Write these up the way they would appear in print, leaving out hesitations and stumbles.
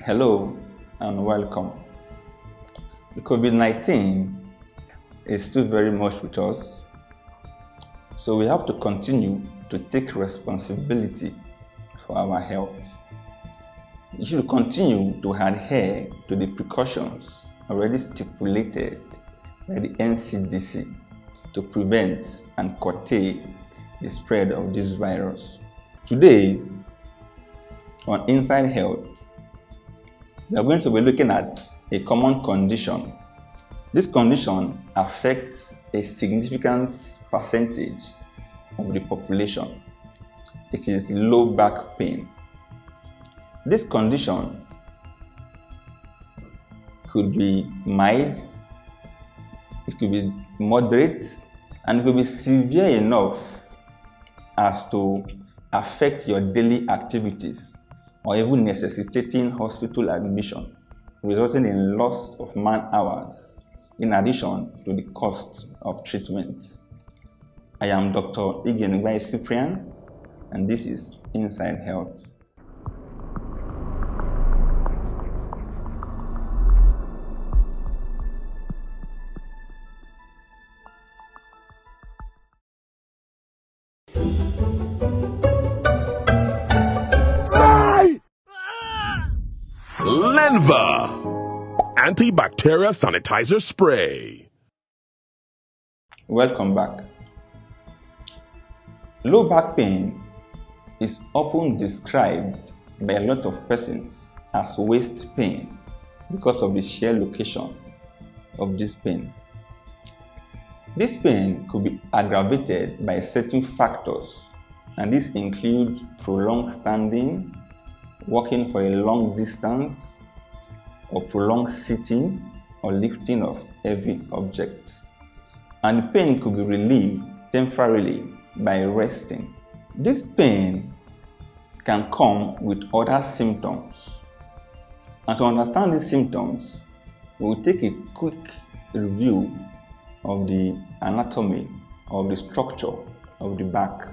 Hello and welcome. The COVID-19 is still very much with us, so we have to continue to take responsibility for our health. We should continue to adhere to the precautions already stipulated by the NCDC to prevent and curtail the spread of this virus. Today, on Inside Health, we are going to be looking at a common condition. This condition affects a significant percentage of the population. It is low back pain. This condition could be mild, it could be moderate, and it could be severe enough as to affect your daily activities, or even necessitating hospital admission, resulting in loss of man-hours, in addition to the cost of treatment. I am Dr. Urinary Cyprian, and this is Inside Health. Antibacterial sanitizer spray. Welcome back. Low back pain is often described by a lot of persons as waist pain because of the sheer location of this pain. This pain could be aggravated by certain factors, and these include prolonged standing, walking for a long distance, or prolonged sitting or lifting of heavy objects. And the pain could be relieved temporarily by resting. This pain can come with other symptoms. And to understand these symptoms, we will take a quick review of the anatomy of the structure of the back.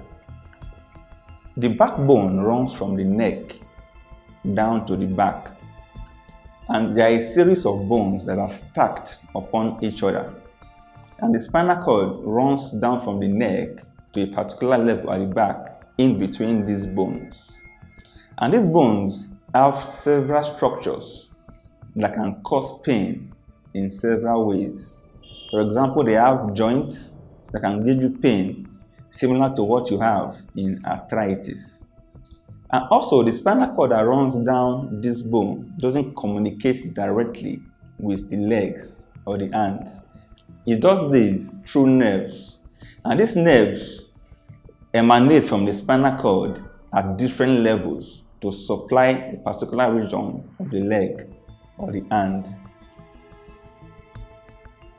The backbone runs from the neck down to the back, and there are a series of bones that are stacked upon each other. And the spinal cord runs down from the neck to a particular level at the back in between these bones. And these bones have several structures that can cause pain in several ways. For example, they have joints that can give you pain similar to what you have in arthritis. And also, the spinal cord that runs down this bone doesn't communicate directly with the legs or the hands. It does this through nerves. And these nerves emanate from the spinal cord at different levels to supply a particular region of the leg or the hand.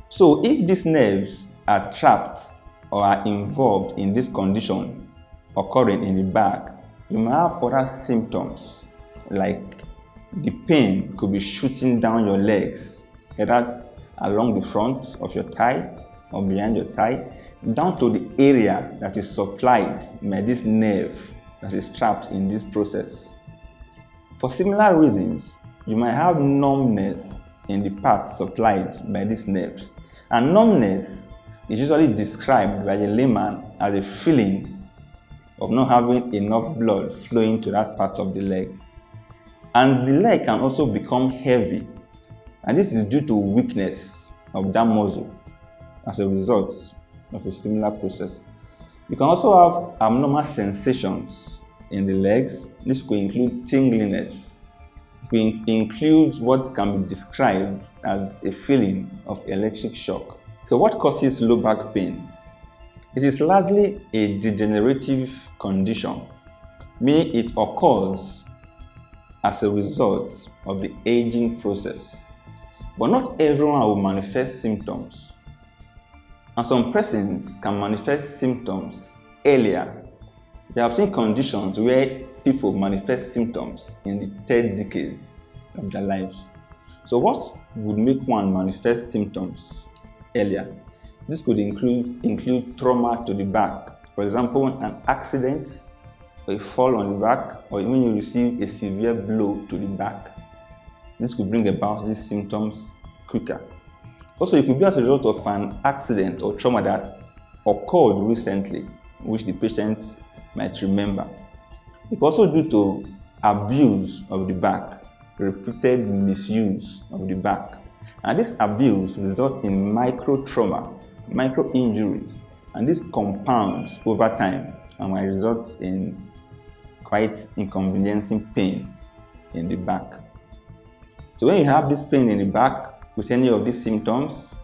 So, if these nerves are trapped or are involved in this condition occurring in the back, you may have other symptoms, like the pain could be shooting down your legs, either along the front of your thigh or behind your thigh, down to the area that is supplied by this nerve that is trapped in this process. For similar reasons, you might have numbness in the parts supplied by these nerves. And numbness is usually described by a layman as a feeling of not having enough blood flowing to that part of the leg. And the leg can also become heavy, and this is due to weakness of that muscle as a result of a similar process. You can also have abnormal sensations in the legs. This could include tingliness. It could include what can be described as a feeling of electric shock. So what causes low back pain? It is largely a degenerative condition, meaning it occurs as a result of the aging process. But not everyone will manifest symptoms. And some persons can manifest symptoms earlier. We have seen conditions where people manifest symptoms in the third decade of their lives. So what would make one manifest symptoms earlier? This could include trauma to the back. For example, an accident, or a fall on the back, or even you receive a severe blow to the back. This could bring about these symptoms quicker. Also, it could be as a result of an accident or trauma that occurred recently, which the patient might remember. It's also due to abuse of the back, repeated misuse of the back. And this abuse results in micro trauma, micro injuries, and this compounds over time and might result in quite inconveniencing pain in the back. So when you have this pain in the back with any of these symptoms,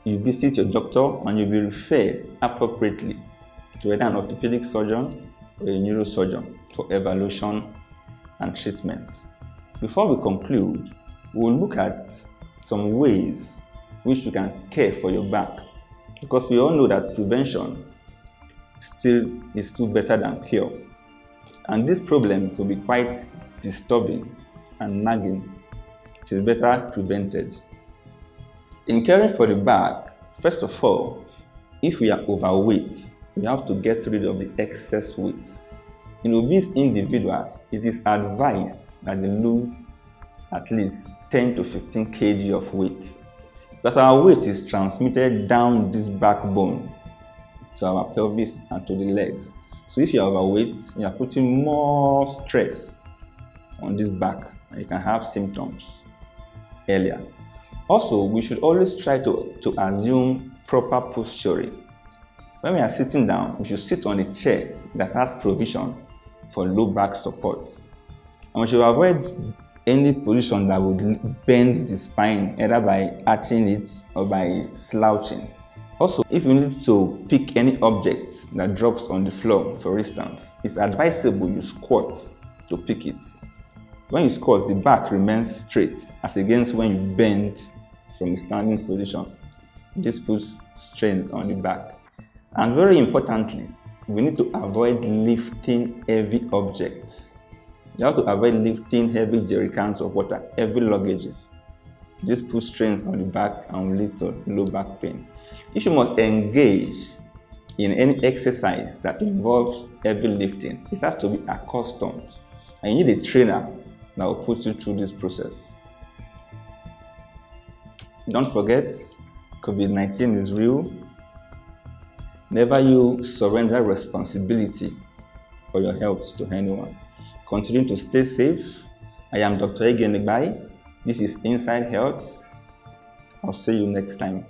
you visit your doctor and you'll be referred appropriately to either an orthopedic surgeon or a neurosurgeon for evaluation and treatment. Before we conclude, we'll look at some ways which you can care for your back, because we all know that prevention is still better than cure. And this problem could be quite disturbing and nagging. It is better prevented. In caring for the back, first of all, if we are overweight, we have to get rid of the excess weight. In obese individuals, it is advised that they lose at least 10 to 15 kg of weight. But our weight is transmitted down this backbone to our pelvis and to the legs. So if you are overweight, you are putting more stress on this back and you can have symptoms earlier. Also, we should always try to assume proper posturing. When we are sitting down, we should sit on a chair that has provision for low back support. And we should avoid any position that would bend the spine, either by arching it or by slouching. Also, if you need to pick any object that drops on the floor, for instance, it's advisable you squat to pick it. When you squat, the back remains straight as against when you bend from a standing position. This puts strain on the back. And very importantly, we need to avoid lifting heavy objects. You have to avoid lifting heavy jerrycans of water, heavy luggages. This puts strains on the back and will lead to low back pain. If you must engage in any exercise that involves heavy lifting, it has to be accustomed. And you need a trainer that will put you through this process. Don't forget, COVID-19 is real. Never you surrender responsibility for your health to anyone. Continue to stay safe. I am Dr. Egenegbai. This is Inside Health. I'll see you next time.